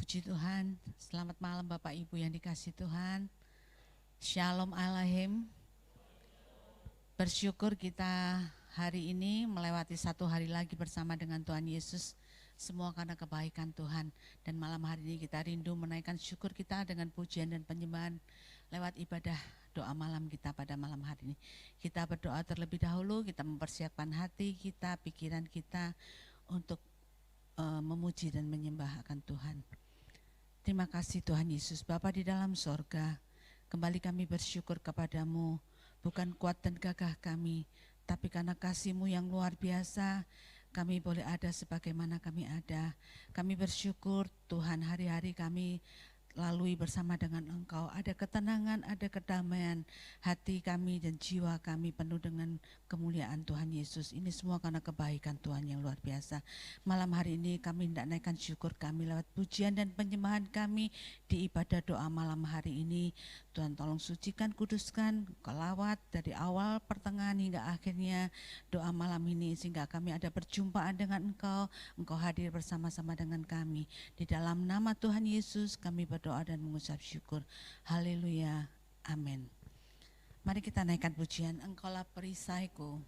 Puji Tuhan, selamat malam Bapak Ibu yang dikasihi Tuhan. Shalom Aleichem. Bersyukur kita hari ini melewati satu hari lagi bersama dengan Tuhan Yesus. Semua karena kebaikan Tuhan. Dan malam hari ini kita rindu menaikkan syukur kita dengan pujian dan penyembahan lewat ibadah doa malam kita pada malam hari ini. Kita berdoa terlebih dahulu, kita mempersiapkan hati kita, pikiran kita untuk memuji dan menyembah akan Tuhan. Terima kasih Tuhan Yesus, Bapa di dalam sorga, kembali kami bersyukur kepadamu, bukan kuat dan gagah kami, tapi karena kasih-Mu yang luar biasa, kami boleh ada sebagaimana kami ada. Kami bersyukur Tuhan, hari-hari kami lalui bersama dengan Engkau, ada ketenangan, ada kedamaian, hati kami dan jiwa kami penuh dengan kemuliaan Tuhan Yesus. Ini semua karena kebaikan Tuhan yang luar biasa. Malam hari ini kami hendak naikkan syukur kami lewat pujian dan penyembahan kami di ibadah doa malam hari ini. Tuhan tolong sucikan, kuduskan, kelawat dari awal, pertengahan hingga akhirnya doa malam ini, sehingga kami ada perjumpaan dengan Engkau, Engkau hadir bersama-sama dengan kami. Di dalam nama Tuhan Yesus kami berdoa dan mengucap syukur. Haleluya, amin. Mari kita naikkan pujian, Engkaulah perisaiku.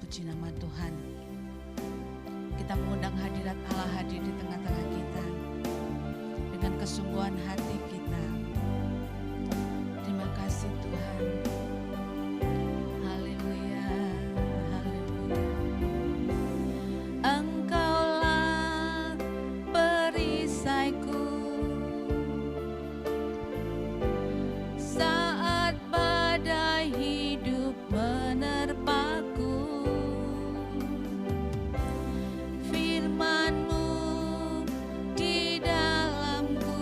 Puji nama Tuhan. Kita mengundang hadirat Allah hadir di tengah-tengah kita dengan kesungguhan hati kita. Terima kasih Tuhan. Haleluya, haleluya. Engkaulah perisaiku saat badai hidup menerpaku. Firman-Mu di dalamku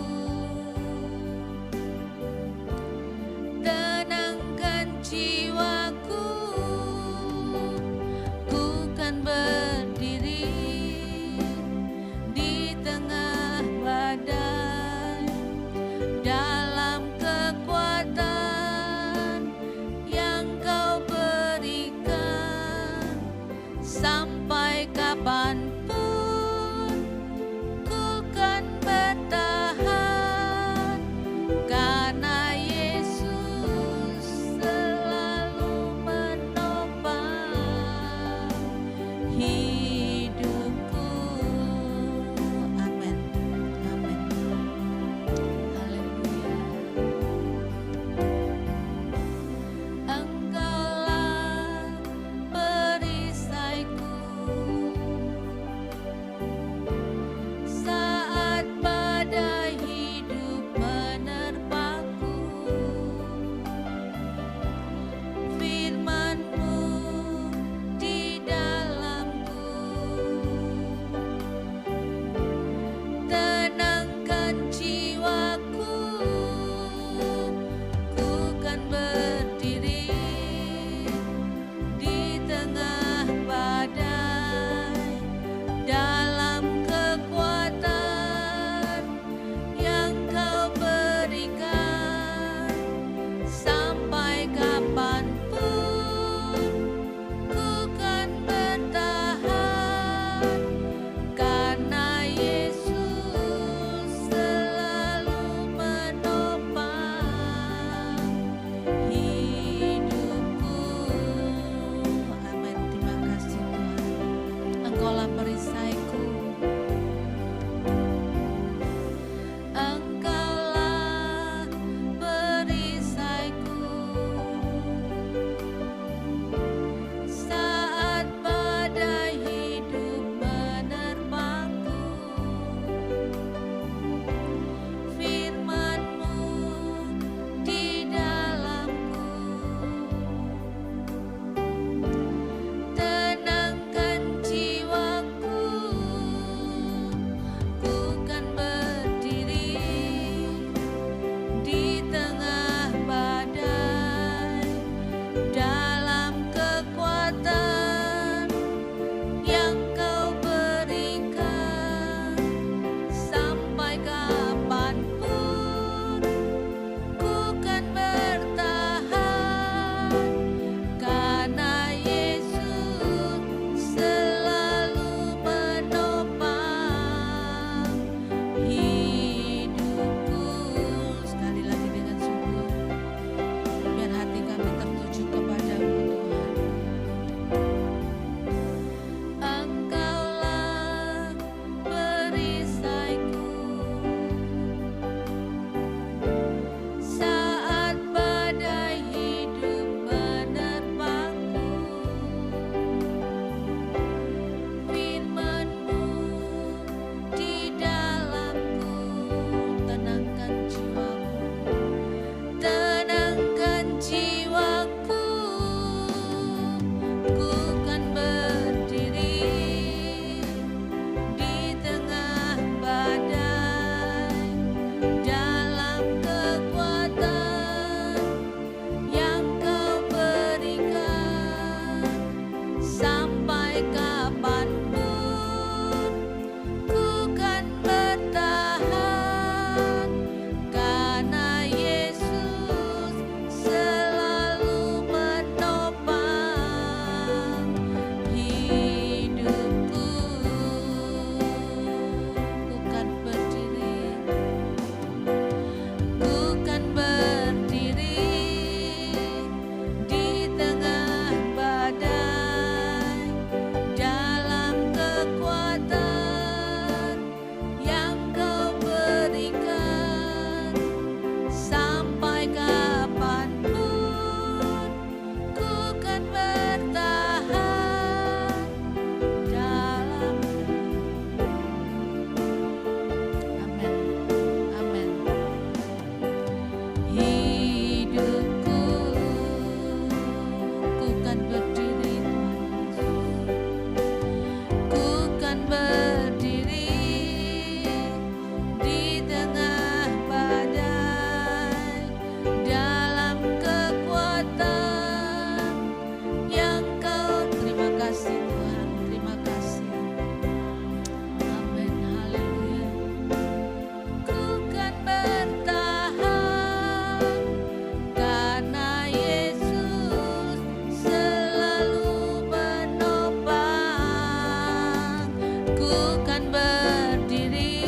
kan berdiri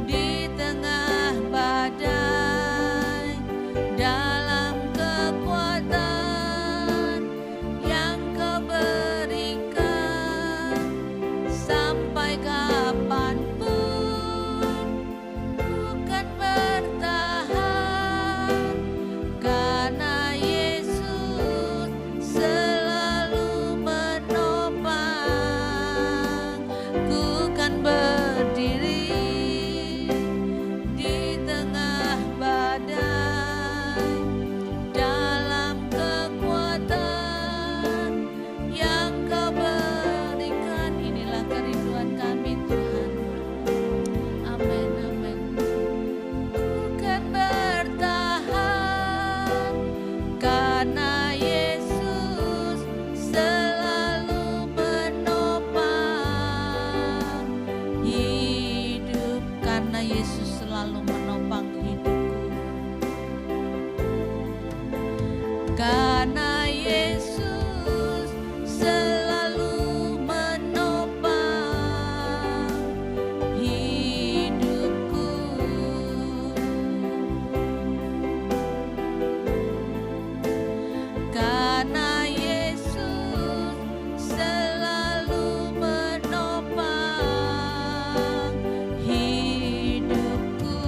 di tengah badai dalam kekuatan yang Kau berikan. Sampai kapanpun ku kan bertahan, karena Yesus selalu menopang. Ku kan berdiri di tengah badai dalam kekuatan yang Kau berikan. Inilah kerinduan kami, Tuhan. Amin, amin. Ku kan bertahan, karena Yesus selalu menopang hidup. Karena Yesus selalu menopang hidupku. Karena Yesus selalu menopang hidupku. Karena Yesus selalu menopang hidupku.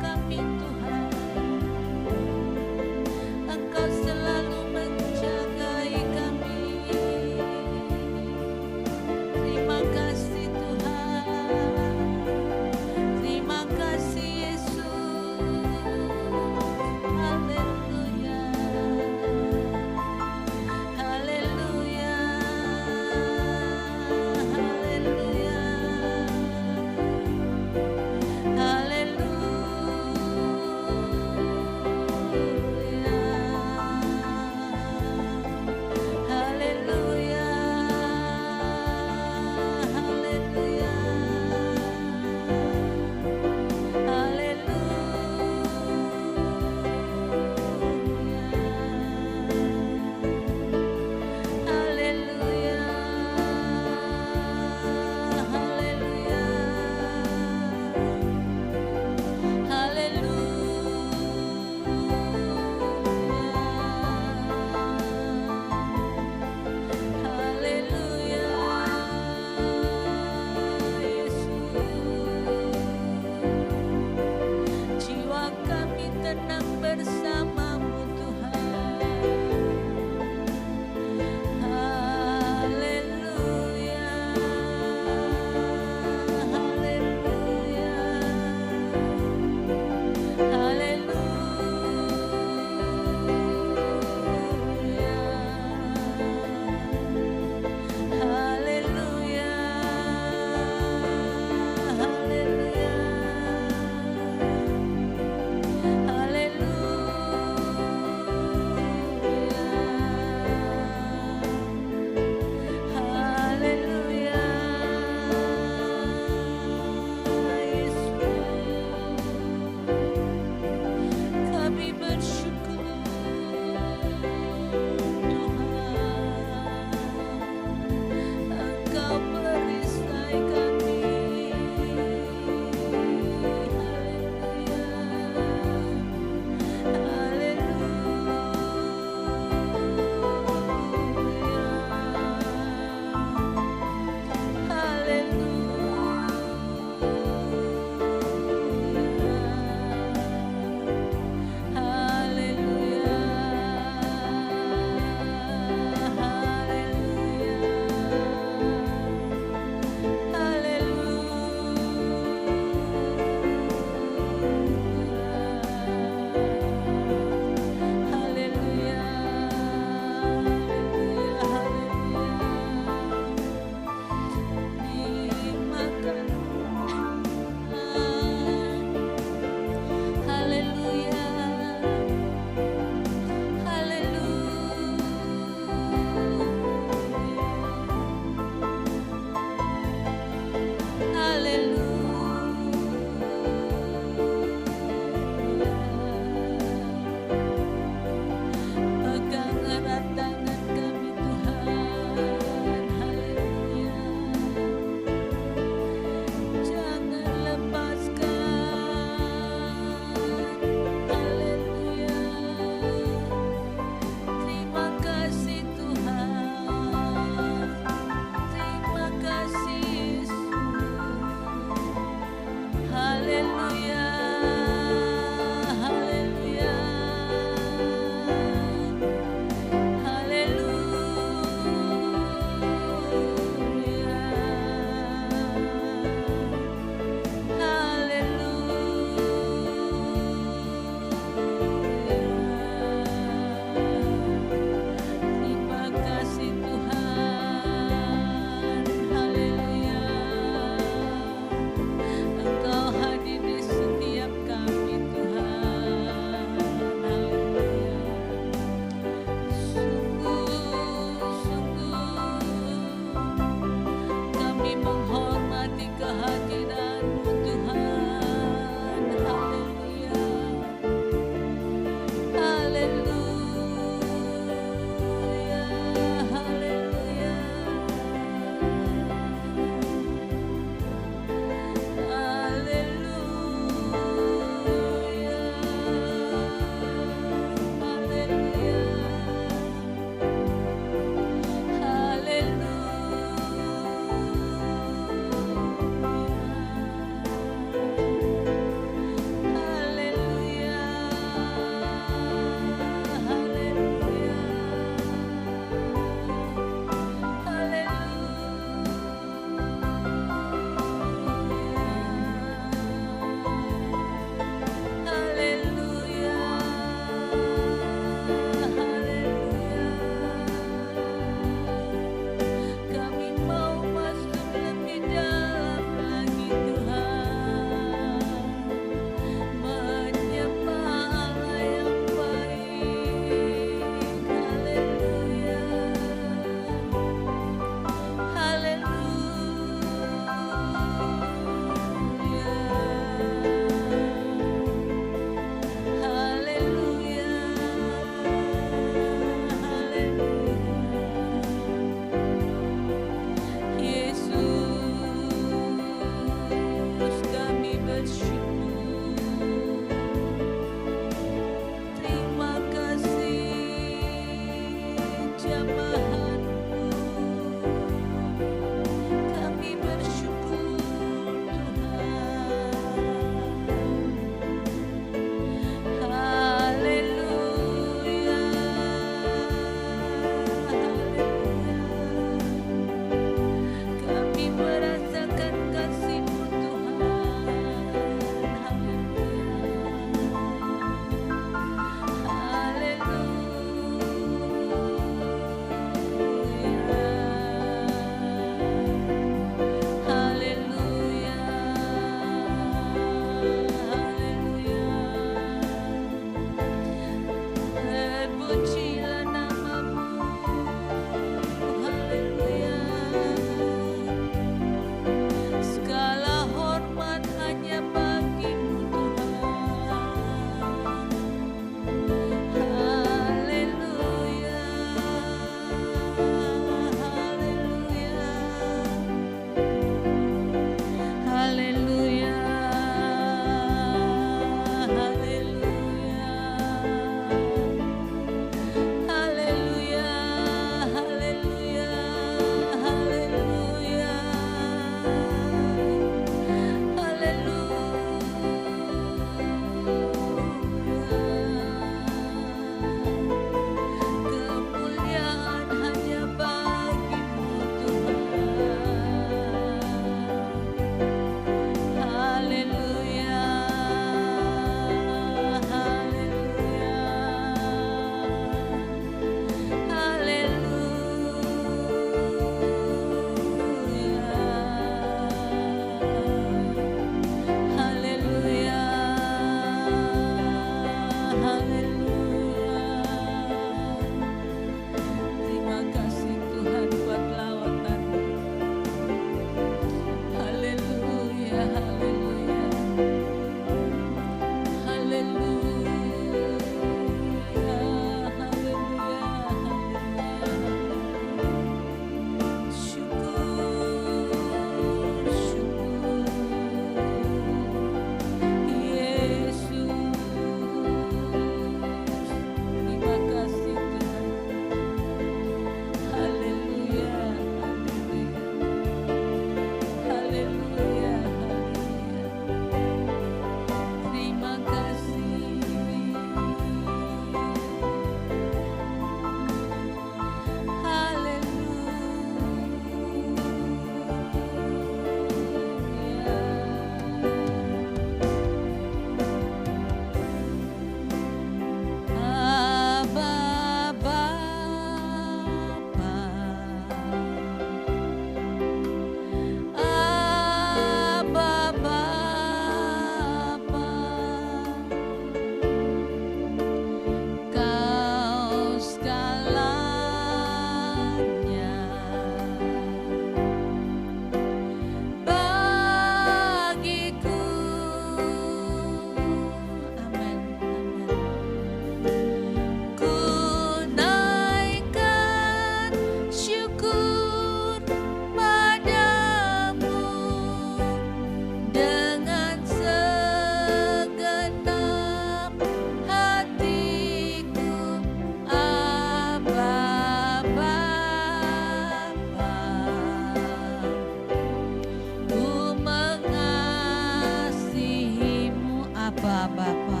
Bapa.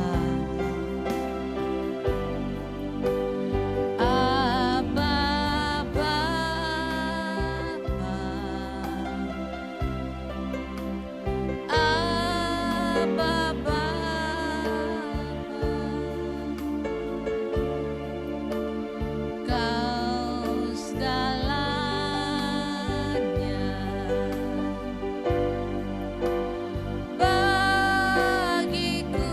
Bagiku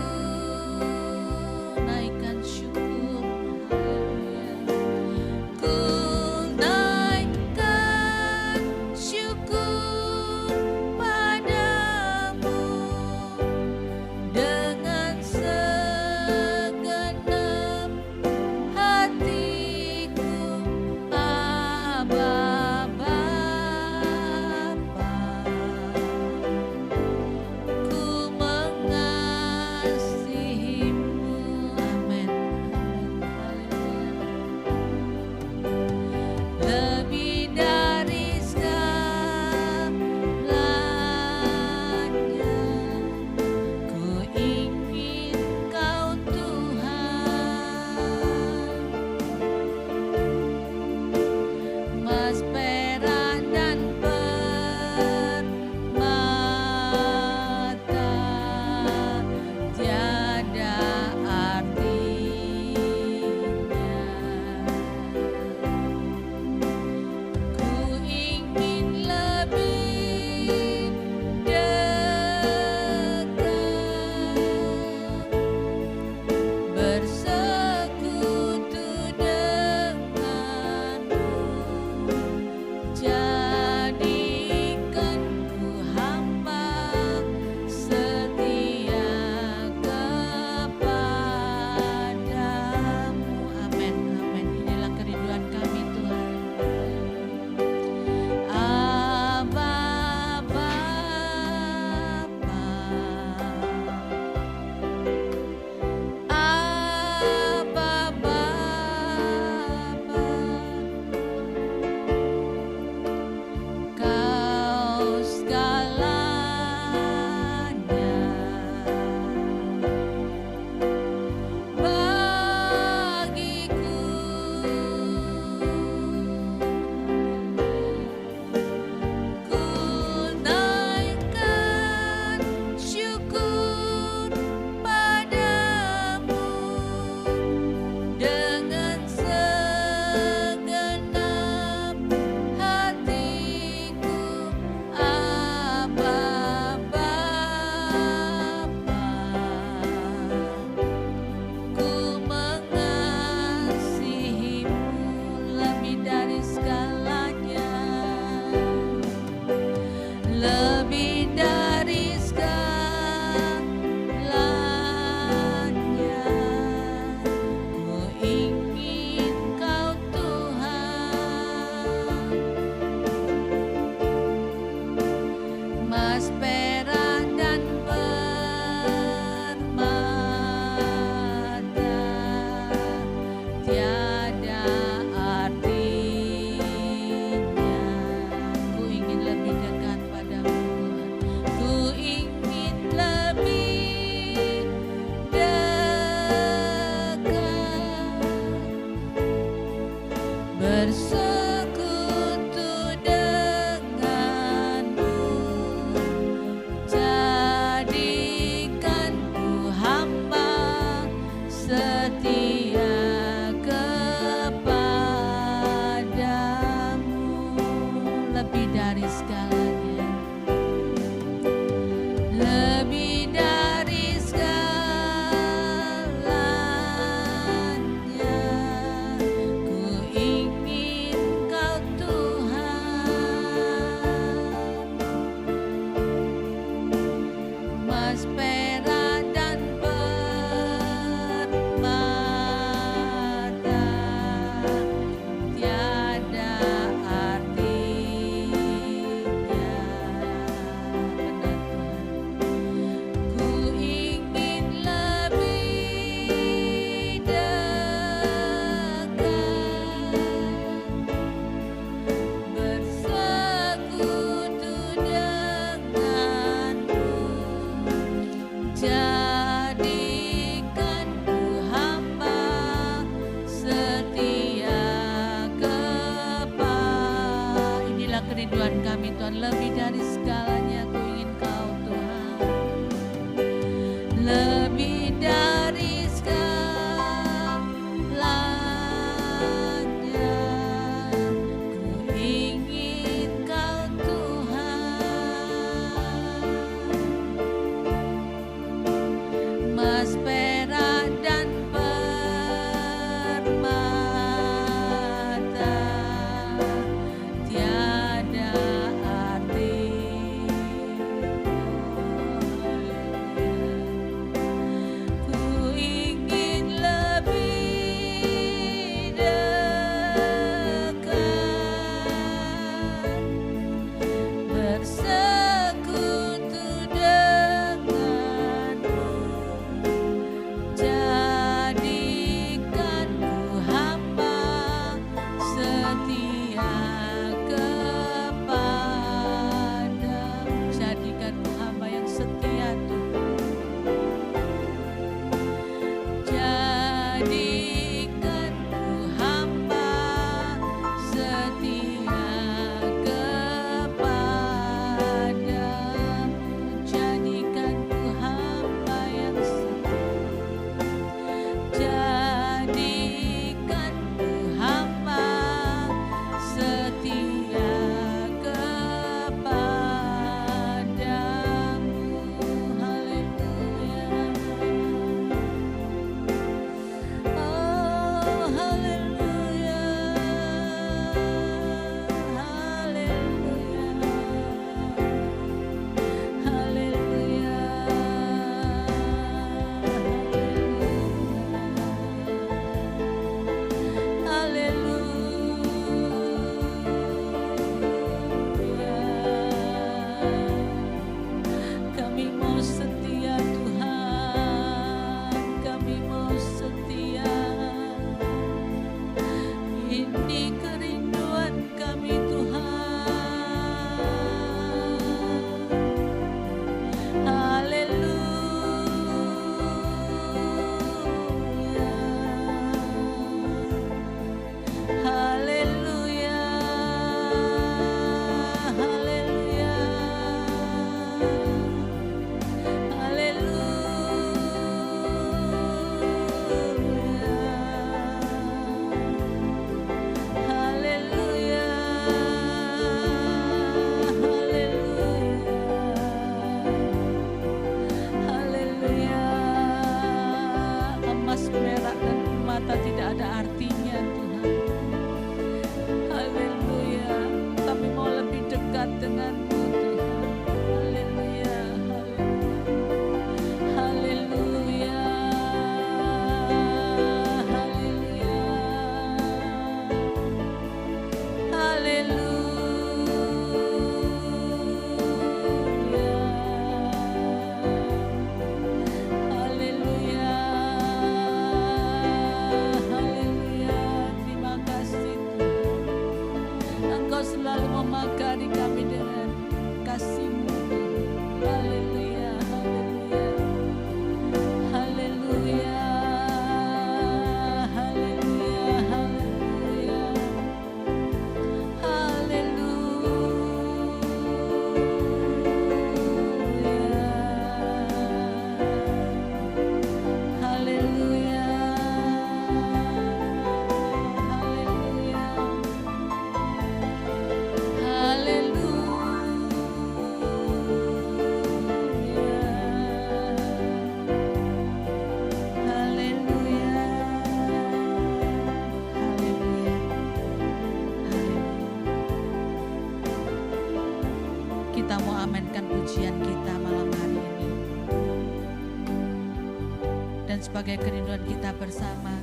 Dan sebagai kerinduan kita bersama,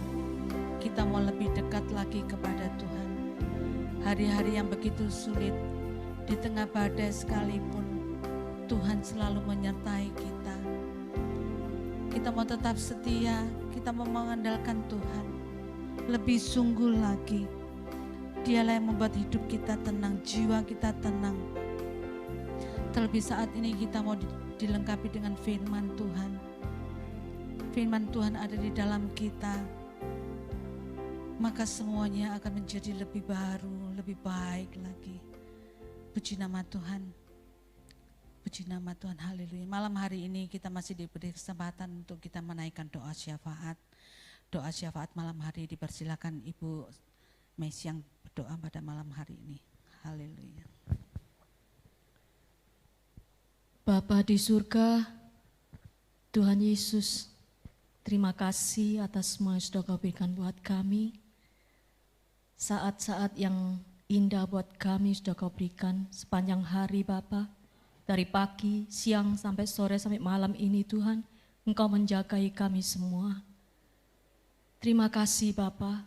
kita mau lebih dekat lagi kepada Tuhan. Hari-hari yang begitu sulit, di tengah badai sekalipun, Tuhan selalu menyertai kita. Kita mau tetap setia, kita mau mengandalkan Tuhan. Lebih sungguh lagi, Dialah yang membuat hidup kita tenang, jiwa kita tenang. Terlebih saat ini kita mau dilengkapi dengan firman Tuhan. Firman Tuhan ada di dalam kita, maka semuanya akan menjadi lebih baru, lebih baik lagi. Puji nama Tuhan. Puji Puji nama Tuhan, haleluya. Malam hari ini kita masih diberi kesempatan untuk kita menaikkan doa syafaat. Doa syafaat malam hari dipersilakan Ibu Mes yang berdoa pada malam hari ini. Haleluya. Bapa di surga, Tuhan Yesus, terima kasih atas semua yang sudah Kau berikan buat kami. Saat-saat yang indah buat kami sudah Kau berikan sepanjang hari Bapa. Dari pagi, siang, sampai sore, sampai malam ini Tuhan, Engkau menjagai kami semua. Terima kasih Bapa,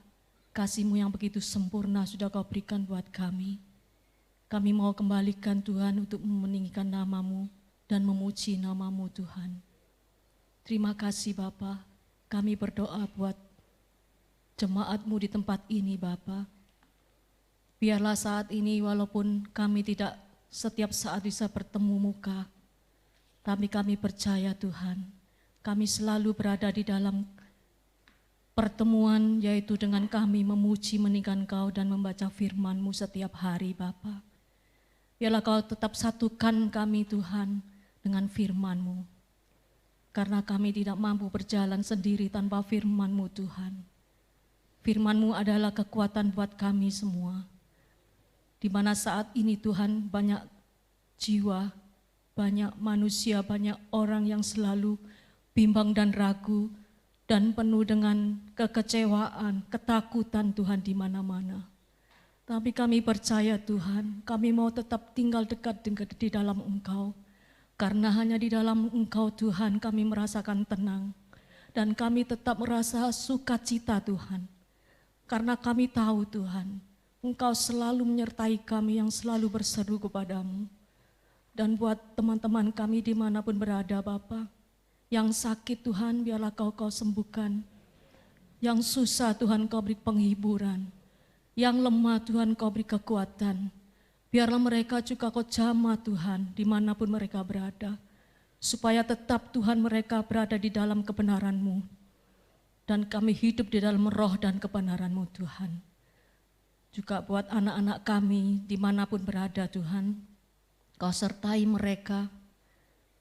kasih-Mu yang begitu sempurna sudah Kau berikan buat kami. Kami mau kembalikan Tuhan untuk meninggikan nama-Mu dan memuji nama-Mu Tuhan. Terima kasih Bapa, kami berdoa buat jemaat-Mu di tempat ini Bapa. Biarlah saat ini walaupun kami tidak setiap saat bisa bertemu muka, tapi kami percaya Tuhan, kami selalu berada di dalam pertemuan, yaitu dengan kami memuji, meninggikan Kau dan membaca firman-Mu setiap hari Bapa. Biarlah Kau tetap satukan kami Tuhan dengan firman-Mu, karena kami tidak mampu berjalan sendiri tanpa firman-Mu Tuhan. Firman-Mu adalah kekuatan buat kami semua. Di mana saat ini Tuhan banyak jiwa, banyak manusia, banyak orang yang selalu bimbang dan ragu dan penuh dengan kekecewaan, ketakutan Tuhan di mana-mana. Tapi kami percaya Tuhan, kami mau tetap tinggal dekat di dalam Engkau. Karena hanya di dalam Engkau Tuhan kami merasakan tenang. Dan kami tetap merasa sukacita Tuhan. Karena kami tahu Tuhan, Engkau selalu menyertai kami yang selalu berseru kepadamu. Dan buat teman-teman kami dimanapun berada Bapa, yang sakit Tuhan biarlah Kau sembuhkan. Yang susah Tuhan Kau beri penghiburan. Yang lemah Tuhan Kau beri kekuatan. Biarlah mereka juga Kau jamah Tuhan dimanapun mereka berada. Supaya tetap Tuhan mereka berada di dalam kebenaran-Mu. Dan kami hidup di dalam roh dan kebenaran-Mu Tuhan. Juga buat anak-anak kami dimanapun berada Tuhan, Kau sertai mereka.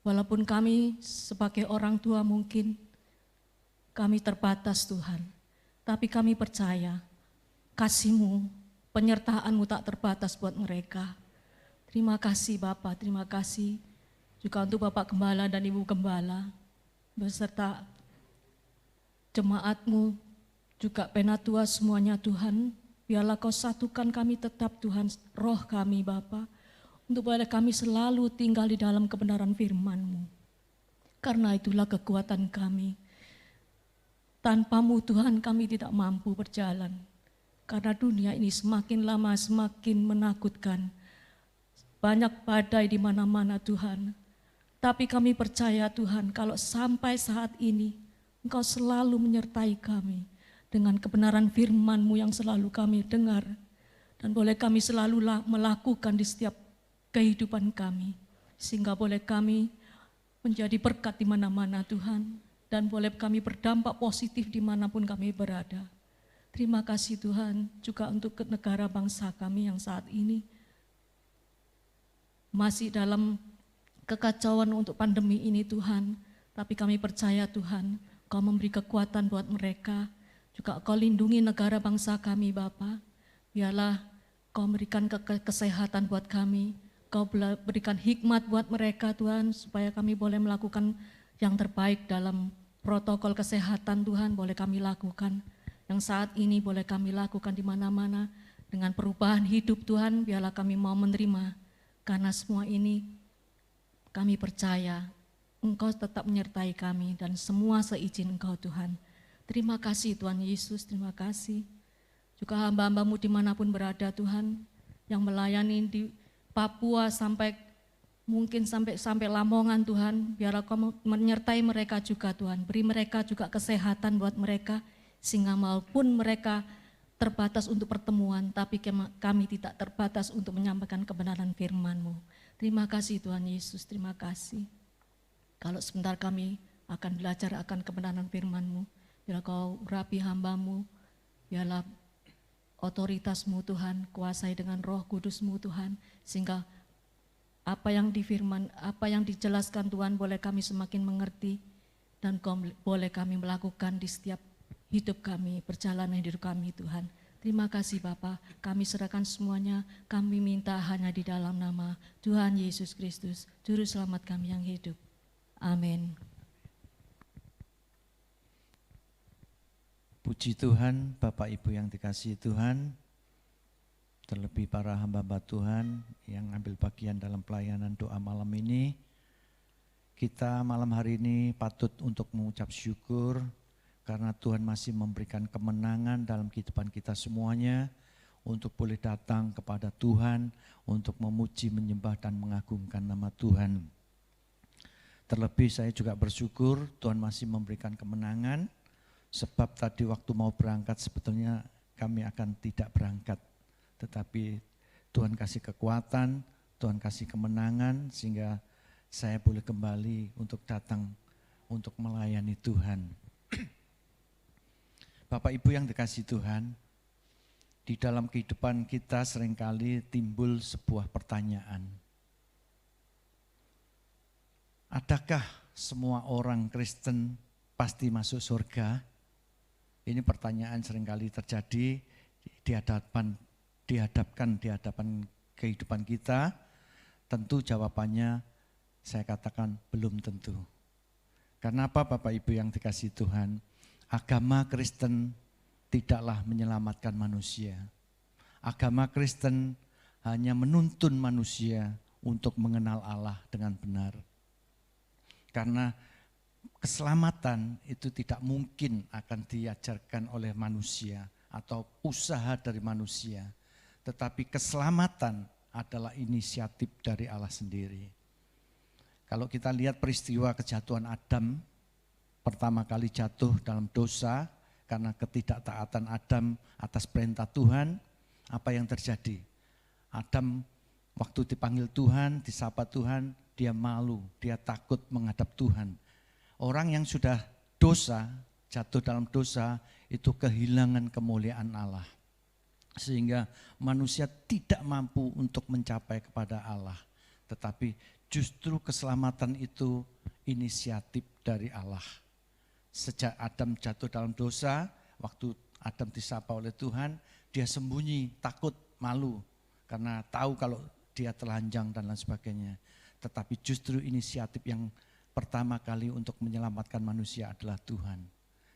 Walaupun kami sebagai orang tua mungkin kami terbatas Tuhan. Tapi kami percaya kasih-Mu, penyertaan-Mu tak terbatas buat mereka. Terima kasih Bapa, terima kasih juga untuk Bapak Gembala dan Ibu Gembala, beserta jemaat-Mu, juga penatua semuanya Tuhan. Biarlah Kau satukan kami tetap Tuhan, roh kami Bapa, untuk boleh kami selalu tinggal di dalam kebenaran firman-Mu. Karena itulah kekuatan kami. Tanpa-Mu Tuhan kami tidak mampu berjalan. Karena dunia ini semakin lama semakin menakutkan. Banyak badai di mana-mana Tuhan. Tapi kami percaya Tuhan kalau sampai saat ini Engkau selalu menyertai kami. Dengan kebenaran firman-Mu yang selalu kami dengar. Dan boleh kami selalu melakukan di setiap kehidupan kami. Sehingga boleh kami menjadi berkat di mana-mana Tuhan. Dan boleh kami berdampak positif dimanapun kami berada. Terima kasih Tuhan juga untuk negara bangsa kami yang saat ini masih dalam kekacauan untuk pandemi ini Tuhan. Tapi kami percaya Tuhan, Kau memberi kekuatan buat mereka. Juga Kau lindungi negara bangsa kami Bapa. Biarlah Kau berikan kesehatan buat kami. Kau berikan hikmat buat mereka Tuhan. Supaya kami boleh melakukan yang terbaik dalam protokol kesehatan Tuhan. Boleh kami lakukan. Yang saat ini boleh kami lakukan di mana-mana. Dengan perubahan hidup Tuhan. Biarlah kami mau menerima. Karena semua ini kami percaya Engkau tetap menyertai kami. Dan semua seizin Engkau Tuhan. Terima kasih Tuhan Yesus, terima kasih. Juga hamba-hamba-Mu dimanapun berada Tuhan, yang melayani di Papua sampai mungkin sampai Lamongan Tuhan, biarlah Kau menyertai mereka juga Tuhan. Beri mereka juga kesehatan buat mereka, sehingga walaupun mereka terbatas untuk pertemuan, tapi kami tidak terbatas untuk menyampaikan kebenaran firman-Mu. Terima kasih Tuhan Yesus, terima kasih. Kalau sebentar kami akan belajar akan kebenaran firman-Mu, biarlah Kau urapi hamba-Mu, biarlah otoritas-Mu Tuhan, kuasai dengan roh kudus-Mu Tuhan, sehingga apa yang dijelaskan Tuhan boleh kami semakin mengerti dan boleh kami melakukan di setiap hidup kami, perjalanan hidup kami Tuhan. Terima kasih Bapa, kami serahkan semuanya, kami minta hanya di dalam nama Tuhan Yesus Kristus, Juru Selamat kami yang hidup. Amin. Puji Tuhan, Bapak Ibu yang dikasihi Tuhan, terlebih para hamba-hamba Tuhan yang ambil bagian dalam pelayanan doa malam ini. Kita malam hari ini patut untuk mengucap syukur karena Tuhan masih memberikan kemenangan dalam kehidupan kita semuanya untuk boleh datang kepada Tuhan, untuk memuji, menyembah dan mengagungkan nama Tuhan. Terlebih saya juga bersyukur Tuhan masih memberikan kemenangan, sebab tadi waktu mau berangkat sebetulnya kami akan tidak berangkat. Tetapi Tuhan kasih kekuatan, Tuhan kasih kemenangan sehingga saya boleh kembali untuk datang untuk melayani Tuhan. Bapak Ibu yang dikasihi Tuhan, di dalam kehidupan kita seringkali timbul sebuah pertanyaan. Adakah semua orang Kristen pasti masuk surga? Ini pertanyaan seringkali terjadi di hadapan kehidupan kita. Tentu jawabannya saya katakan belum tentu. Karena apa Bapak Ibu yang dikasihi Tuhan? Agama Kristen tidaklah menyelamatkan manusia. Agama Kristen hanya menuntun manusia untuk mengenal Allah dengan benar. Karena keselamatan itu tidak mungkin akan diajarkan oleh manusia atau usaha dari manusia. Tetapi keselamatan adalah inisiatif dari Allah sendiri. Kalau kita lihat peristiwa kejatuhan Adam, pertama kali jatuh dalam dosa karena ketidaktaatan Adam atas perintah Tuhan, apa yang terjadi? Adam waktu dipanggil Tuhan, disapa Tuhan, dia malu, dia takut menghadap Tuhan. Orang yang sudah dosa, jatuh dalam dosa, itu kehilangan kemuliaan Allah. Sehingga manusia tidak mampu untuk mencapai kepada Allah. Tetapi justru keselamatan itu inisiatif dari Allah. Sejak Adam jatuh dalam dosa, waktu Adam disapa oleh Tuhan, dia sembunyi, takut, malu. Karena tahu kalau dia telanjang dan lain sebagainya. Tetapi justru inisiatif yang pertama kali untuk menyelamatkan manusia adalah Tuhan.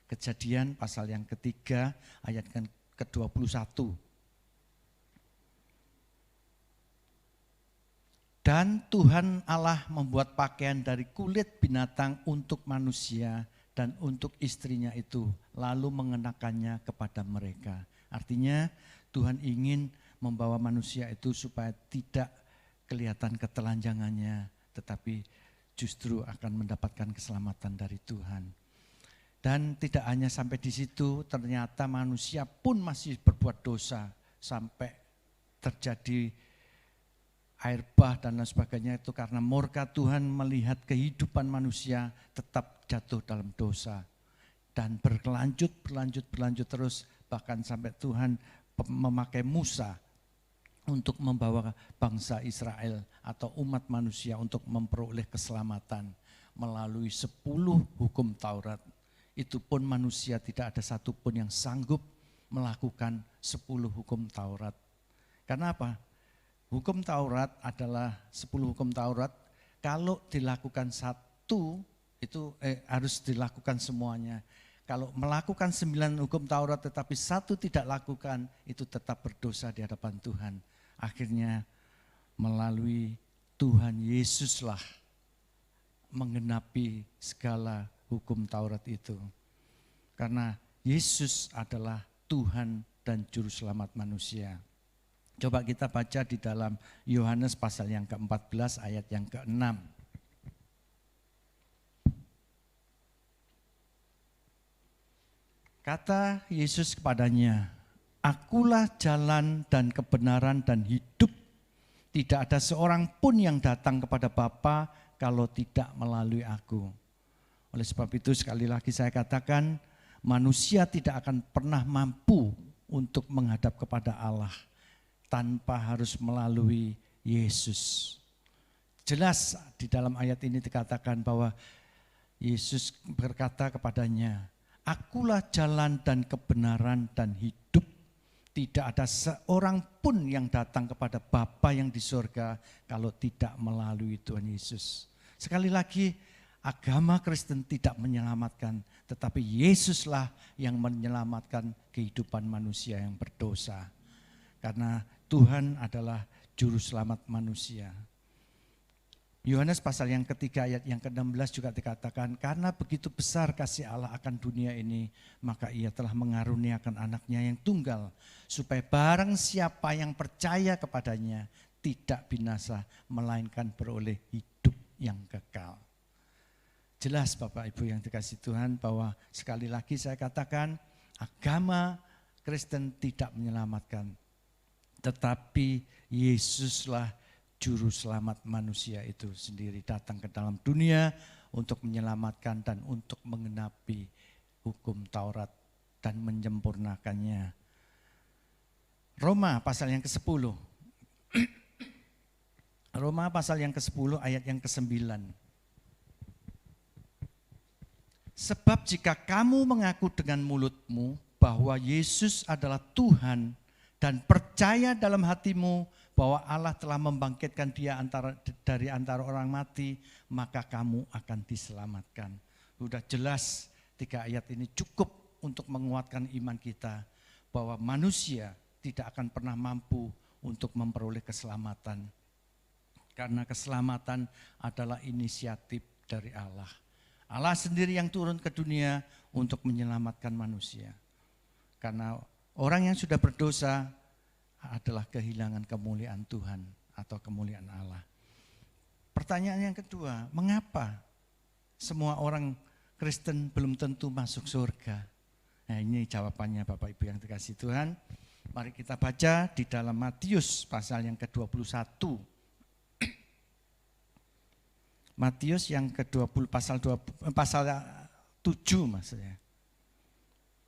Kejadian pasal yang ketiga ayat ke-21. Dan Tuhan Allah membuat pakaian dari kulit binatang untuk manusia dan untuk istrinya itu, lalu mengenakannya kepada mereka. Artinya Tuhan ingin membawa manusia itu supaya tidak kelihatan ketelanjangannya, tetapi justru akan mendapatkan keselamatan dari Tuhan. Dan tidak hanya sampai di situ, ternyata manusia pun masih berbuat dosa sampai terjadi air bah dan lain sebagainya, itu karena murka Tuhan melihat kehidupan manusia tetap jatuh dalam dosa. Dan berlanjut terus, bahkan sampai Tuhan memakai Musa untuk membawa bangsa Israel atau umat manusia untuk memperoleh keselamatan melalui 10 hukum Taurat. Itu pun manusia tidak ada satupun yang sanggup melakukan 10 hukum Taurat. Karena apa? Hukum Taurat adalah 10 hukum Taurat, kalau dilakukan satu itu harus dilakukan semuanya. Kalau melakukan 9 hukum Taurat tetapi satu tidak lakukan, itu tetap berdosa di hadapan Tuhan. Akhirnya melalui Tuhan Yesuslah menggenapi segala hukum Taurat itu. Karena Yesus adalah Tuhan dan Juru Selamat manusia. Coba kita baca di dalam Yohanes pasal yang ke-14 ayat yang ke-6. Kata Yesus kepadanya, "Akulah jalan dan kebenaran dan hidup. Tidak ada seorang pun yang datang kepada Bapa kalau tidak melalui aku." Oleh sebab itu sekali lagi saya katakan, manusia tidak akan pernah mampu untuk menghadap kepada Allah tanpa harus melalui Yesus. Jelas di dalam ayat ini dikatakan bahwa Yesus berkata kepadanya, "Akulah jalan dan kebenaran dan hidup. Tidak ada seorang pun yang datang kepada Bapa yang di surga kalau tidak melalui Tuhan Yesus." Sekali lagi, agama Kristen tidak menyelamatkan, tetapi Yesuslah yang menyelamatkan kehidupan manusia yang berdosa. Karena Tuhan adalah juru selamat manusia. Yohanes pasal yang ketiga ayat yang ke-16 juga dikatakan, "Karena begitu besar kasih Allah akan dunia ini, maka ia telah mengaruniakan anaknya yang tunggal, supaya barang siapa yang percaya kepadanya tidak binasa, melainkan beroleh hidup yang kekal." Jelas Bapak Ibu yang dikasihi Tuhan bahwa sekali lagi saya katakan agama Kristen tidak menyelamatkan. Tetapi Yesuslah juru selamat manusia itu sendiri datang ke dalam dunia untuk menyelamatkan dan untuk menggenapi hukum Taurat dan menyempurnakannya. Roma pasal yang ke-10. Roma pasal yang ke-10 ayat yang ke-9. "Sebab jika kamu mengaku dengan mulutmu bahwa Yesus adalah Tuhan dan percaya dalam hatimu bahwa Allah telah membangkitkan dia dari antara orang mati, maka kamu akan diselamatkan." Sudah jelas 3 ayat ini cukup untuk menguatkan iman kita bahwa manusia tidak akan pernah mampu untuk memperoleh keselamatan. Karena keselamatan adalah inisiatif dari Allah. Allah sendiri yang turun ke dunia untuk menyelamatkan manusia. Karena orang yang sudah berdosa adalah kehilangan kemuliaan Tuhan atau kemuliaan Allah. Pertanyaan yang kedua, mengapa semua orang Kristen belum tentu masuk surga? Nah, ini jawabannya Bapak Ibu yang dikasihi Tuhan. Mari kita baca di dalam Matius pasal yang ke-21. Matius yang ke-20 pasal 7 maksudnya.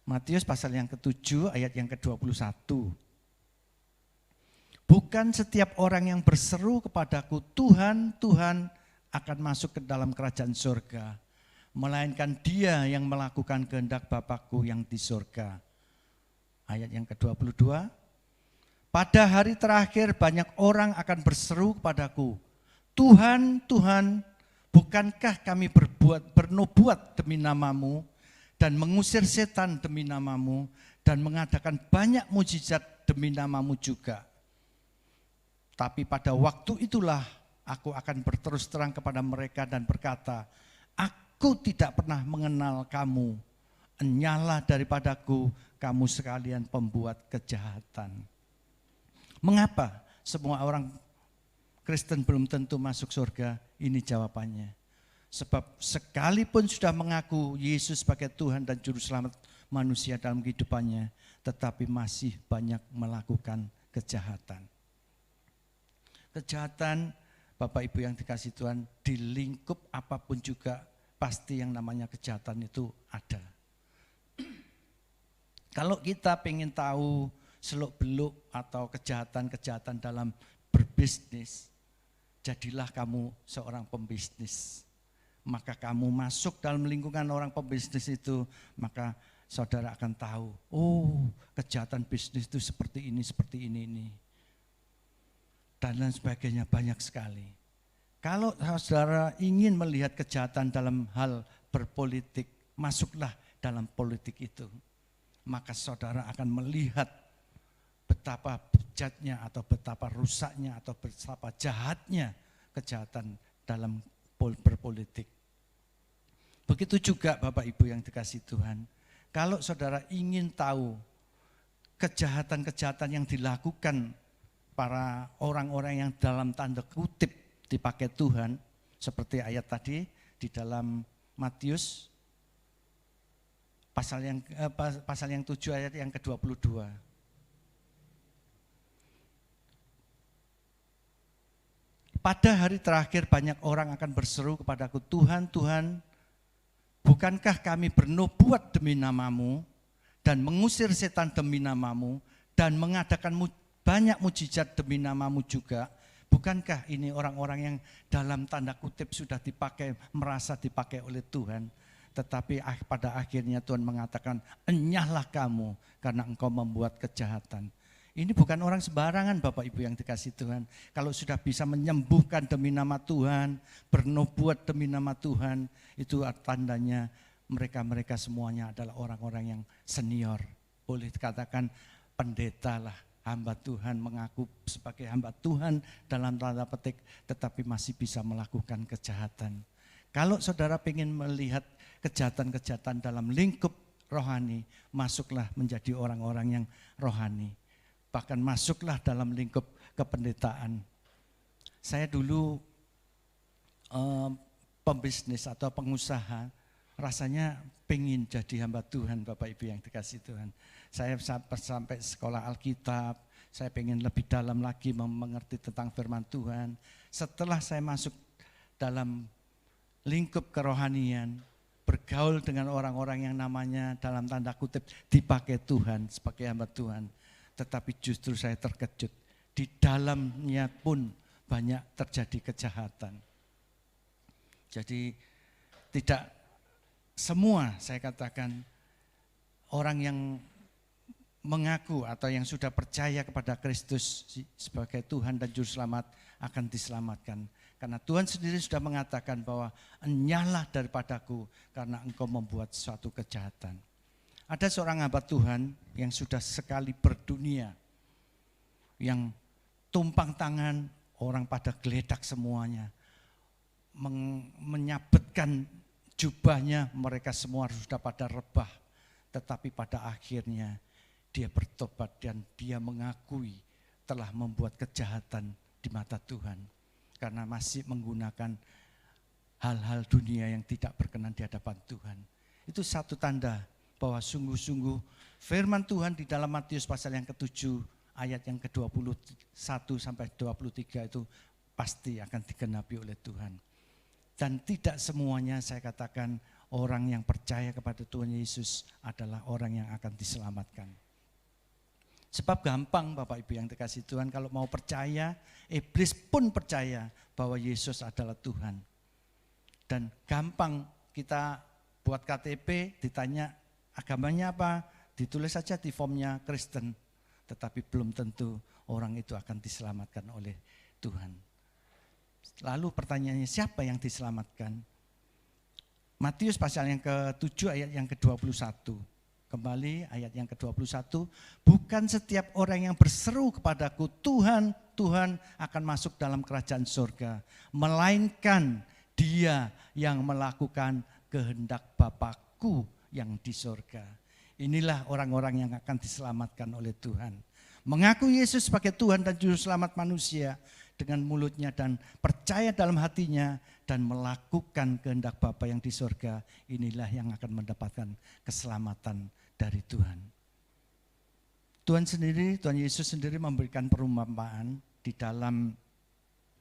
Matius pasal yang ke-7 ayat yang ke-21. "Bukan setiap orang yang berseru kepadaku, Tuhan, Tuhan, akan masuk ke dalam kerajaan surga, melainkan dia yang melakukan kehendak Bapakku yang di surga." Ayat yang ke-22. "Pada hari terakhir banyak orang akan berseru kepadaku, Tuhan, Tuhan, bukankah kami bernubuat demi namamu dan mengusir setan demi namamu dan mengadakan banyak mujizat demi namamu juga? Tapi pada waktu itulah aku akan berterus terang kepada mereka dan berkata, Aku tidak pernah mengenal kamu, enyahlah daripadaku kamu sekalian pembuat kejahatan." Mengapa semua orang Kristen belum tentu masuk surga? Ini jawabannya. Sebab sekalipun sudah mengaku Yesus sebagai Tuhan dan Juru Selamat manusia dalam kehidupannya, tetapi masih banyak melakukan kejahatan. Kejahatan, Bapak Ibu yang dikasihi Tuhan, di lingkup apapun juga pasti yang namanya kejahatan itu ada. Kalau kita pengen tahu seluk-beluk atau kejahatan-kejahatan dalam berbisnis, jadilah kamu seorang pembisnis. Maka kamu masuk dalam lingkungan orang pembisnis itu, maka saudara akan tahu, oh kejahatan bisnis itu seperti ini. Dan lain sebagainya, banyak sekali. Kalau saudara ingin melihat kejahatan dalam hal berpolitik, masuklah dalam politik itu. Maka saudara akan melihat betapa bejatnya atau betapa rusaknya atau betapa jahatnya kejahatan dalam berpolitik. Begitu juga Bapak Ibu yang dikasihi Tuhan, kalau saudara ingin tahu kejahatan-kejahatan yang dilakukan para orang-orang yang dalam tanda kutip dipakai Tuhan, seperti ayat tadi di dalam Matius pasal yang 7 ayat yang ke-22. "Pada hari terakhir banyak orang akan berseru kepadaku, Tuhan, Tuhan, bukankah kami bernubuat demi namamu dan mengusir setan demi namamu dan mengadakan banyak mujizat demi namamu juga? Bukankah ini orang-orang yang dalam tanda kutip sudah dipakai, merasa dipakai oleh Tuhan. Tetapi pada akhirnya Tuhan mengatakan, enyahlah kamu karena engkau membuat kejahatan. Ini bukan orang sembarangan Bapak Ibu yang dikasih Tuhan. Kalau sudah bisa menyembuhkan demi nama Tuhan, bernubuat demi nama Tuhan, itu tandanya mereka semuanya adalah orang-orang yang senior. Boleh dikatakan pendeta lah, hamba Tuhan, mengaku sebagai hamba Tuhan dalam tanda petik, tetapi masih bisa melakukan kejahatan. Kalau saudara ingin melihat kejahatan-kejahatan dalam lingkup rohani, masuklah menjadi orang-orang yang rohani. Bahkan masuklah dalam lingkup kependetaan. Saya dulu pembisnis atau pengusaha, rasanya pengen jadi hamba Tuhan Bapak Ibu yang dikasih Tuhan. Saya sampai sekolah Alkitab, saya pengen lebih dalam lagi mengerti tentang firman Tuhan. Setelah saya masuk dalam lingkup kerohanian, bergaul dengan orang-orang yang namanya dalam tanda kutip dipakai Tuhan sebagai hamba Tuhan. Tetapi justru saya terkejut, di dalamnya pun banyak terjadi kejahatan. Jadi tidak semua saya katakan orang yang mengaku atau yang sudah percaya kepada Kristus sebagai Tuhan dan Juru Selamat akan diselamatkan. Karena Tuhan sendiri sudah mengatakan bahwa enyahlah daripadaku karena engkau membuat suatu kejahatan. Ada seorang hamba Tuhan yang sudah sekali berdunia, yang tumpang tangan, orang pada geledak semuanya, menyabetkan jubahnya, mereka semua sudah pada rebah. Tetapi pada akhirnya dia bertobat dan dia mengakui telah membuat kejahatan di mata Tuhan. Karena masih menggunakan hal-hal dunia yang tidak berkenan di hadapan Tuhan. Itu satu tanda bahwa sungguh-sungguh firman Tuhan di dalam Matius pasal yang ke-7 ayat yang ke-21 sampai 23 itu pasti akan digenapi oleh Tuhan. Dan tidak semuanya saya katakan orang yang percaya kepada Tuhan Yesus adalah orang yang akan diselamatkan. Sebab gampang Bapak Ibu yang dikasih Tuhan, kalau mau percaya, iblis pun percaya bahwa Yesus adalah Tuhan. Dan gampang kita buat KTP, ditanya agamanya apa, ditulis saja di formnya Kristen. Tetapi belum tentu orang itu akan diselamatkan oleh Tuhan. Lalu pertanyaannya, siapa yang diselamatkan? Matius pasal yang ke-7 ayat yang ke-21. Kembali ayat yang ke-21, bukan setiap orang yang berseru kepadaku, Tuhan, Tuhan akan masuk dalam kerajaan surga, melainkan dia yang melakukan kehendak Bapa-Ku yang di surga. Inilah orang-orang yang akan diselamatkan oleh Tuhan. Mengaku Yesus sebagai Tuhan dan Juru Selamat manusia dengan mulutnya dan percaya dalam hatinya dan melakukan kehendak Bapa yang di surga. Inilah yang akan mendapatkan keselamatan dari Tuhan. Tuhan sendiri, Tuhan Yesus sendiri memberikan perumpamaan di dalam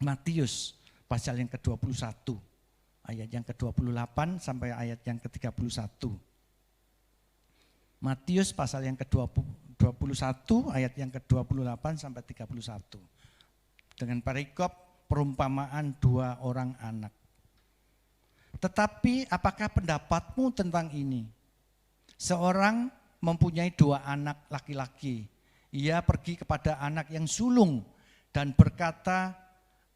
Matius pasal yang ke-21. Ayat yang ke-28 sampai ayat yang ke-31. Matius pasal yang ke-21 ayat yang ke-28 sampai 31. Dengan perikop perumpamaan dua orang anak. Tetapi apakah pendapatmu tentang ini? Seorang mempunyai dua anak laki-laki. Ia pergi kepada anak yang sulung dan berkata,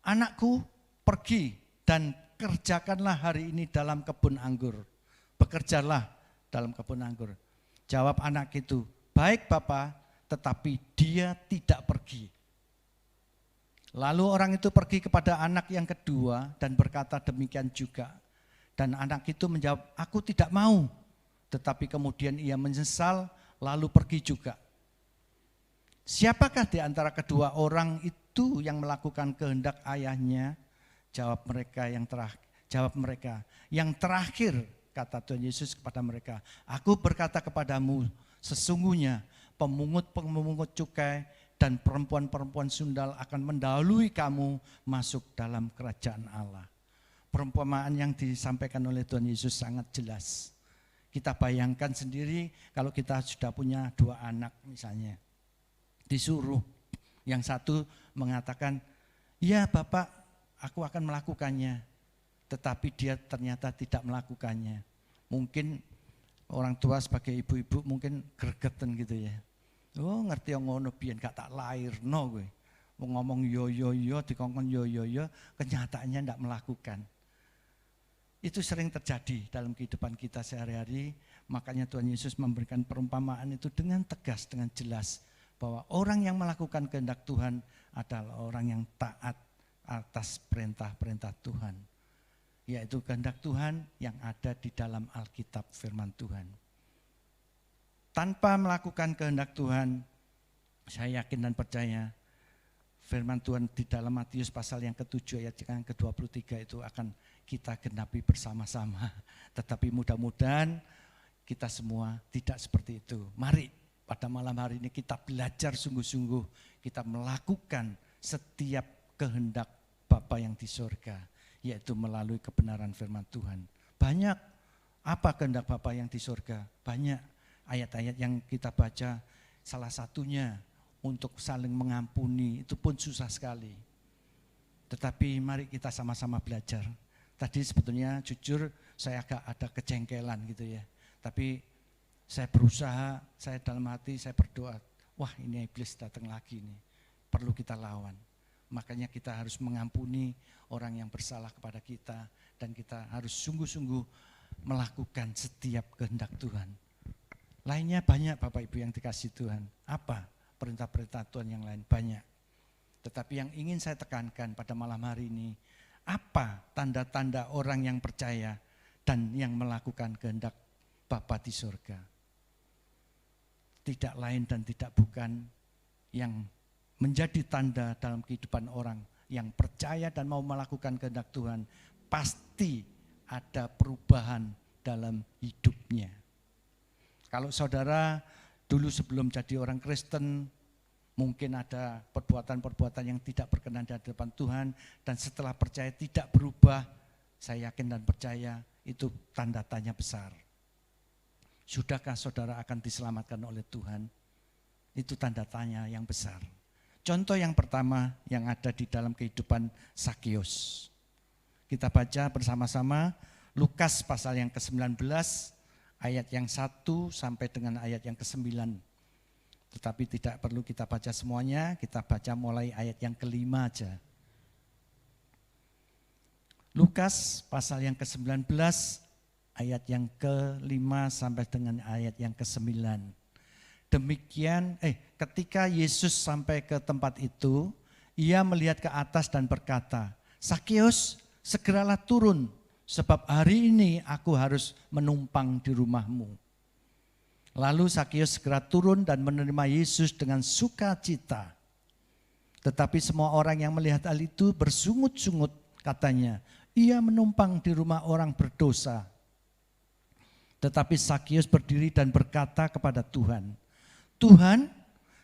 anakku pergi dan kerjakanlah hari ini dalam kebun anggur. Bekerjalah dalam kebun anggur. Jawab anak itu, baik Bapa, tetapi dia tidak pergi. Lalu orang itu pergi kepada anak yang kedua dan berkata demikian juga. Dan anak itu menjawab, aku tidak mau. Tetapi kemudian ia menyesal lalu pergi juga. Siapakah di antara kedua orang itu yang melakukan kehendak ayahnya? Jawab mereka, yang terakhir, kata Tuhan Yesus kepada mereka, aku berkata kepadamu, sesungguhnya pemungut-pemungut cukai dan perempuan-perempuan sundal akan mendahului kamu masuk dalam kerajaan Allah. Perumpamaan yang disampaikan oleh Tuhan Yesus sangat jelas. Kita bayangkan sendiri kalau kita sudah punya dua anak misalnya. Disuruh, yang satu mengatakan, Ya Bapak, aku akan melakukannya. Tetapi dia ternyata tidak melakukannya. Mungkin orang tua sebagai ibu-ibu mungkin gregeten gitu ya. Oh ngerti yang ngono biyen gak tak lairno gue. Ngomong yo dikongkon yo, kenyataannya ndak melakukan. Itu sering terjadi dalam kehidupan kita sehari-hari. Makanya Tuhan Yesus memberikan perumpamaan itu dengan tegas, dengan jelas. Bahwa orang yang melakukan kehendak Tuhan adalah orang yang taat atas perintah-perintah Tuhan. Yaitu kehendak Tuhan yang ada di dalam Alkitab firman Tuhan. Tanpa melakukan kehendak Tuhan, saya yakin dan percaya firman Tuhan di dalam Matius pasal yang ke-7 ayat yang ke-23 itu akan kita genapi bersama-sama. Tetapi mudah-mudahan kita semua tidak seperti itu. Mari pada malam hari ini kita belajar sungguh-sungguh, kita melakukan setiap kehendak Bapa yang di surga, yaitu melalui kebenaran firman Tuhan. Banyak apa kehendak Bapa yang di surga? Banyak ayat-ayat yang kita baca, salah satunya untuk saling mengampuni, itu pun susah sekali. Tetapi mari kita sama-sama belajar. Tadi sebetulnya jujur saya agak ada kejengkelan gitu ya. Tapi saya berusaha, saya dalam hati saya berdoa, wah ini iblis datang lagi nih, perlu kita lawan. Makanya kita harus mengampuni orang yang bersalah kepada kita dan kita harus sungguh-sungguh melakukan setiap kehendak Tuhan. Lainnya banyak Bapak Ibu yang dikasih Tuhan. Apa perintah-perintah Tuhan yang lain? Banyak. Tetapi yang ingin saya tekankan pada malam hari ini, apa tanda-tanda orang yang percaya dan yang melakukan kehendak Bapa di surga? Tidak lain dan tidak bukan yang menjadi tanda dalam kehidupan orang yang percaya dan mau melakukan kehendak Tuhan, pasti ada perubahan dalam hidupnya. Kalau saudara dulu sebelum jadi orang Kristen, mungkin ada perbuatan-perbuatan yang tidak berkenan di hadapan Tuhan, dan setelah percaya tidak berubah, saya yakin dan percaya itu tanda tanya besar. Sudahkah saudara akan diselamatkan oleh Tuhan? Itu tanda tanya yang besar. Contoh yang pertama yang ada di dalam kehidupan Zakius. Kita baca bersama-sama Lukas pasal yang ke-19, ayat yang 1 sampai dengan ayat yang ke-9. Tetapi tidak perlu kita baca semuanya, kita baca mulai ayat yang ke-5 aja. Lukas pasal yang ke-19, ayat yang ke-5 sampai dengan ayat yang ke-9. Demikian, ketika Yesus sampai ke tempat itu, ia melihat ke atas dan berkata, Zakius, segeralah turun, sebab hari ini aku harus menumpang di rumahmu. Lalu Zakius segera turun dan menerima Yesus dengan sukacita. Tetapi semua orang yang melihat hal itu bersungut-sungut, katanya, ia menumpang di rumah orang berdosa. Tetapi Zakius berdiri dan berkata kepada Tuhan, Tuhan,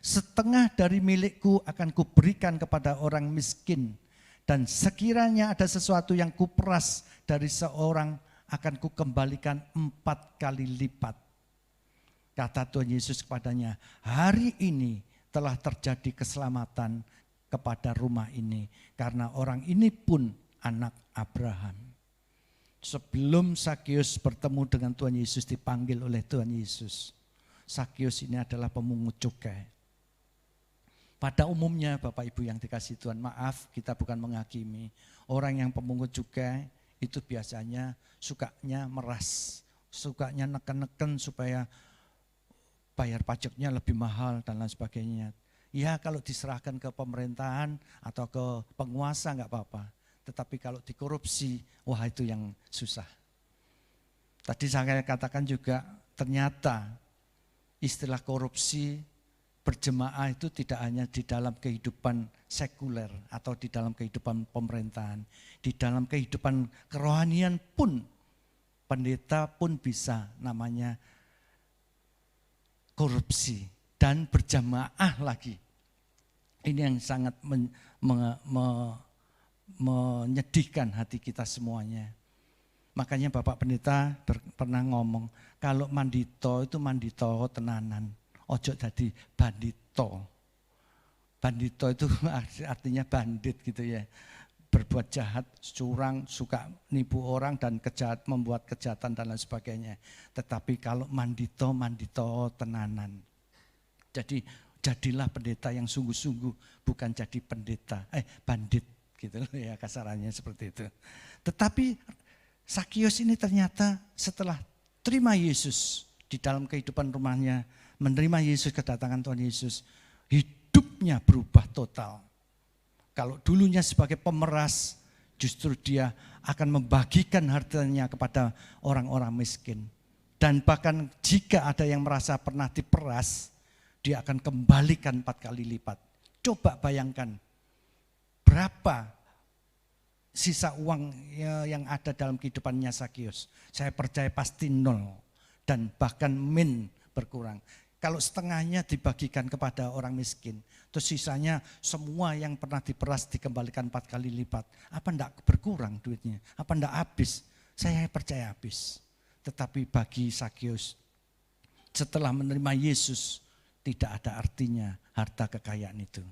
setengah dari milikku akan kuberikan kepada orang miskin, dan sekiranya ada sesuatu yang kuperas dari seorang akan kukembalikan 4 kali lipat. Kata Tuhan Yesus kepadanya, hari ini telah terjadi keselamatan kepada rumah ini, karena orang ini pun anak Abraham. Sebelum Zakius bertemu dengan Tuhan Yesus, dipanggil oleh Tuhan Yesus, Zakius ini adalah pemungut cukai. Pada umumnya Bapak Ibu yang dikasih Tuhan, maaf kita bukan menghakimi. Orang yang pemungut cukai itu biasanya sukanya meras, sukanya neken-neken supaya bayar pajaknya lebih mahal dan lain sebagainya. Ya kalau diserahkan ke pemerintahan atau ke penguasa enggak apa-apa. Tetapi kalau dikorupsi, wah itu yang susah. Tadi saya katakan juga ternyata istilah korupsi berjemaah itu tidak hanya di dalam kehidupan sekuler atau di dalam kehidupan pemerintahan. Di dalam kehidupan kerohanian pun, pendeta pun bisa namanya korupsi dan berjamaah lagi. Ini yang sangat menyedihkan hati kita semuanya. Makanya Bapak Pendeta pernah ngomong, kalau mandito itu mandito tenanan, ojo jadi bandito. Bandito itu artinya bandit gitu ya. Berbuat jahat, curang, suka nipu orang dan membuat kejahatan dan lain sebagainya. Tetapi kalau mandito tenanan. Jadi jadilah pendeta yang sungguh-sungguh, bukan jadi bandit gitu ya, kasarannya seperti itu. Tetapi Sakius ini ternyata setelah terima Yesus di dalam kehidupan rumahnya, menerima Yesus, kedatangan Tuhan Yesus, hidupnya berubah total. Kalau dulunya sebagai pemeras, justru dia akan membagikan hartanya kepada orang-orang miskin. Dan bahkan jika ada yang merasa pernah diperas, dia akan kembalikan 4 kali lipat. Coba bayangkan berapa sisa uang yang ada dalam kehidupannya Sakius. Saya percaya pasti 0 dan bahkan berkurang. Kalau setengahnya dibagikan kepada orang miskin, terus sisanya semua yang pernah diperas dikembalikan 4 kali lipat. Apa enggak berkurang duitnya? Apa enggak habis? Saya percaya habis. Tetapi bagi Sakius, setelah menerima Yesus, tidak ada artinya harta kekayaan itu.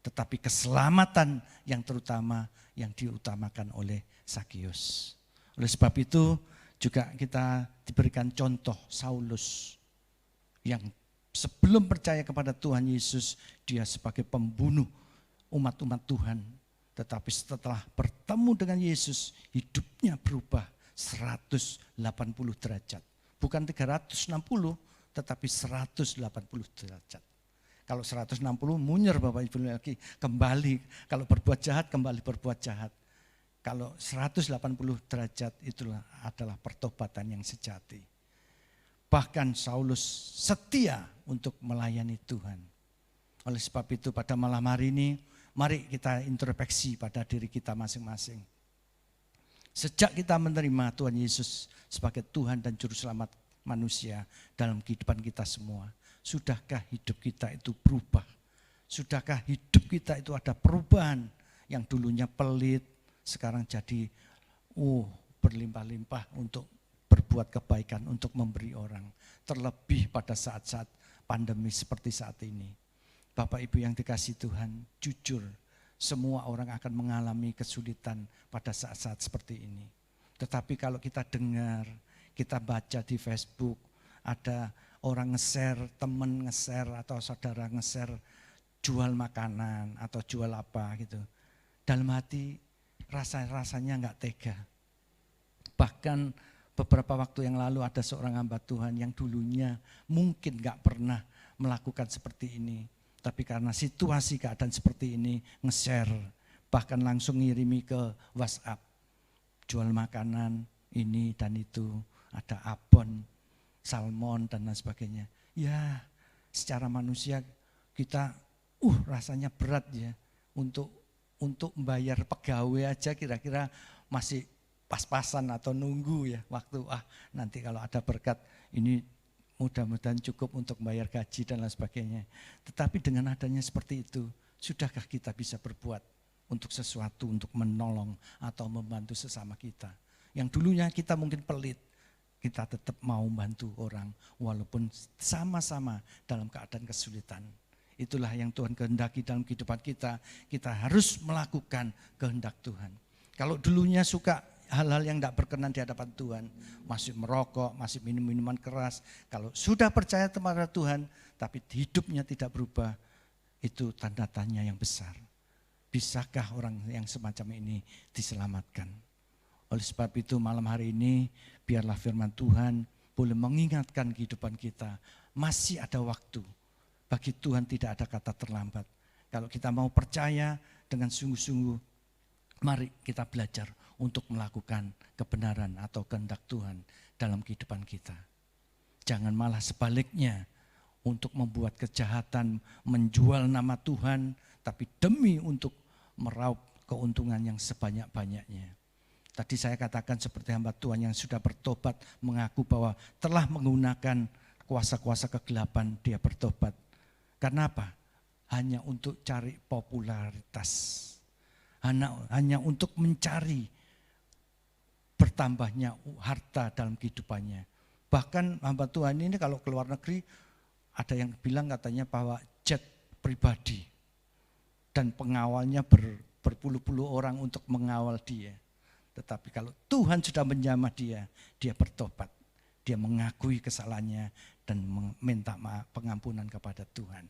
Tetapi keselamatan yang terutama yang diutamakan oleh Sakius. Oleh sebab itu juga kita diberikan contoh Saulus yang sebelum percaya kepada Tuhan Yesus, dia sebagai pembunuh umat-umat Tuhan. Tetapi setelah bertemu dengan Yesus, hidupnya berubah 180 derajat. Bukan 360, tetapi 180 derajat. Kalau 160 munyer Bapak Ibu lagi, kembali. Kalau berbuat jahat, kembali berbuat jahat. Kalau 180 derajat itulah adalah pertobatan yang sejati. Bahkan Saulus setia untuk melayani Tuhan. Oleh sebab itu pada malam hari ini, mari kita introspeksi pada diri kita masing-masing. Sejak kita menerima Tuhan Yesus sebagai Tuhan dan Juru Selamat manusia dalam kehidupan kita semua, sudahkah hidup kita itu berubah? Sudahkah hidup kita itu ada perubahan yang dulunya pelit, sekarang jadi berlimpah-limpah untuk berbuat kebaikan, untuk memberi orang. Terlebih pada saat-saat pandemi seperti saat ini. Bapak Ibu yang dikasihi Tuhan, jujur semua orang akan mengalami kesulitan pada saat-saat seperti ini. Tetapi kalau kita dengar, kita baca di Facebook, ada orang nge-share, teman nge-share atau saudara nge-share jual makanan atau jual apa gitu. Dalam hati rasanya enggak tega. Bahkan beberapa waktu yang lalu ada seorang hamba Tuhan yang dulunya mungkin enggak pernah melakukan seperti ini. Tapi karena situasi keadaan seperti ini nge-share, bahkan langsung ngirimi ke WhatsApp. Jual makanan ini dan itu, ada abon, salmon dan lain sebagainya. Ya, secara manusia kita rasanya berat ya untuk membayar pegawai aja kira-kira masih pas-pasan atau nunggu ya waktu nanti kalau ada berkat ini mudah-mudahan cukup untuk membayar gaji dan lain sebagainya. Tetapi dengan adanya seperti itu, sudahkah kita bisa berbuat untuk sesuatu, untuk menolong atau membantu sesama kita? Yang dulunya kita mungkin pelit, kita tetap mau bantu orang walaupun sama-sama dalam keadaan kesulitan. Itulah yang Tuhan kehendaki dalam kehidupan kita. Kita harus melakukan kehendak Tuhan. Kalau dulunya suka hal-hal yang tidak berkenan di hadapan Tuhan, masih merokok, masih minum minuman keras, kalau sudah percaya kepada Tuhan tapi hidupnya tidak berubah, itu tanda tanya yang besar. Bisakah orang yang semacam ini diselamatkan? Oleh sebab itu malam hari ini biarlah firman Tuhan boleh mengingatkan kehidupan kita. Masih ada waktu. Bagi Tuhan tidak ada kata terlambat. Kalau kita mau percaya dengan sungguh-sungguh, mari kita belajar untuk melakukan kebenaran atau kehendak Tuhan dalam kehidupan kita. Jangan malah sebaliknya untuk membuat kejahatan, menjual nama Tuhan, tapi demi untuk meraup keuntungan yang sebanyak-banyaknya. Tadi saya katakan seperti hamba Tuhan yang sudah bertobat, mengaku bahwa telah menggunakan kuasa-kuasa kegelapan, dia bertobat. Karena apa? Hanya untuk cari popularitas. Hanya untuk mencari bertambahnya harta dalam kehidupannya. Bahkan hamba Tuhan ini kalau keluar negeri, ada yang bilang katanya bawa jet pribadi. dan pengawalnya berpuluh-puluh orang untuk mengawal dia. Tetapi kalau Tuhan sudah menjamah dia, dia bertobat. Dia mengakui kesalahannya dan meminta pengampunan kepada Tuhan.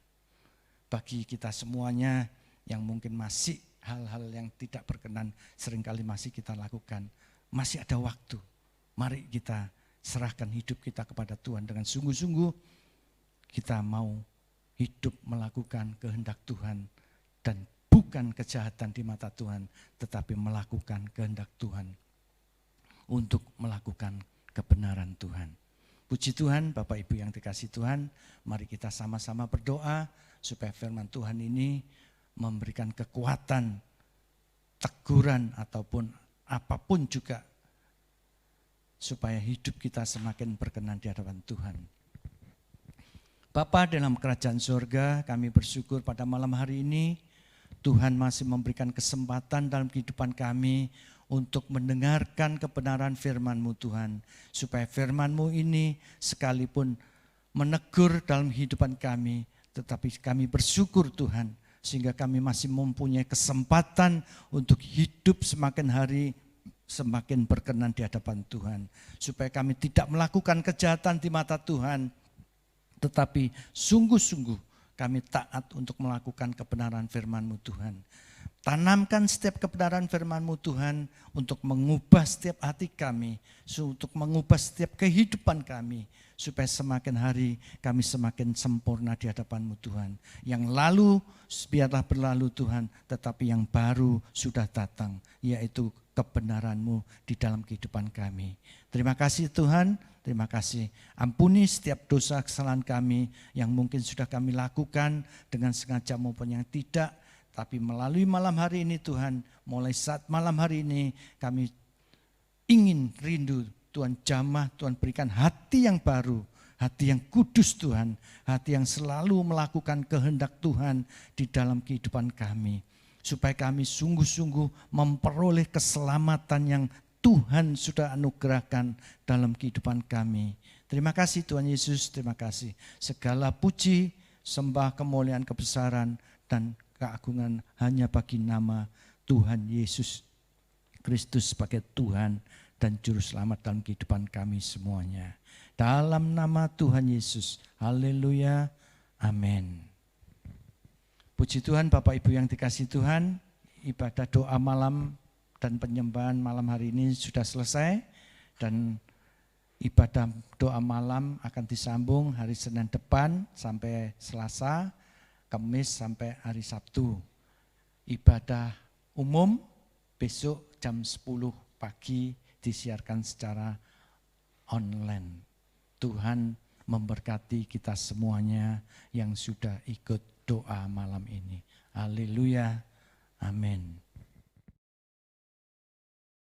Bagi kita semuanya yang mungkin masih hal-hal yang tidak berkenan seringkali masih kita lakukan, masih ada waktu. Mari kita serahkan hidup kita kepada Tuhan dengan sungguh-sungguh. Kita mau hidup melakukan kehendak Tuhan dan bukan kejahatan di mata Tuhan, tetapi melakukan kehendak Tuhan untuk melakukan kebenaran Tuhan. Puji Tuhan, Bapak Ibu yang dikasihi Tuhan, mari kita sama-sama berdoa supaya firman Tuhan ini memberikan kekuatan, teguran ataupun apapun juga, supaya hidup kita semakin berkenan di hadapan Tuhan. Bapa dalam kerajaan surga, kami bersyukur pada malam hari ini Tuhan masih memberikan kesempatan dalam kehidupan kami untuk mendengarkan kebenaran firman-Mu Tuhan. Supaya firman-Mu ini sekalipun menegur dalam kehidupan kami, tetapi kami bersyukur Tuhan, sehingga kami masih mempunyai kesempatan untuk hidup semakin hari semakin berkenan di hadapan Tuhan. Supaya kami tidak melakukan kejahatan di mata Tuhan, tetapi sungguh-sungguh kami taat untuk melakukan kebenaran firman-Mu Tuhan. Tanamkan setiap kebenaran firman-Mu Tuhan untuk mengubah setiap hati kami, untuk mengubah setiap kehidupan kami, supaya semakin hari kami semakin sempurna di hadapan-Mu Tuhan. Yang lalu biarlah berlalu Tuhan, tetapi yang baru sudah datang, yaitu kebenaran-Mu di dalam kehidupan kami. Terima kasih Tuhan, terima kasih. Ampuni setiap dosa kesalahan kami yang mungkin sudah kami lakukan dengan sengaja maupun yang tidak. Tapi melalui malam hari ini Tuhan, mulai saat malam hari ini kami ingin rindu Tuhan jamah, Tuhan berikan hati yang baru, hati yang kudus Tuhan, hati yang selalu melakukan kehendak Tuhan di dalam kehidupan kami. Supaya kami sungguh-sungguh memperoleh keselamatan yang Tuhan sudah anugerahkan dalam kehidupan kami. Terima kasih Tuhan Yesus, terima kasih. Segala puji, sembah, kemuliaan, kebesaran, dan keagungan hanya bagi nama Tuhan Yesus Kristus sebagai Tuhan dan Juru Selamat dalam kehidupan kami semuanya. Dalam nama Tuhan Yesus, haleluya, amin. Puji Tuhan, Bapak Ibu yang dikasihi Tuhan, ibadah doa malam dan penyembahan malam hari ini sudah selesai. Dan ibadah doa malam akan disambung hari Senin depan sampai Selasa, Kamis sampai hari Sabtu. Ibadah umum besok jam 10 pagi disiarkan secara online. Tuhan memberkati kita semuanya yang sudah ikut doa malam ini. Haleluya, amin.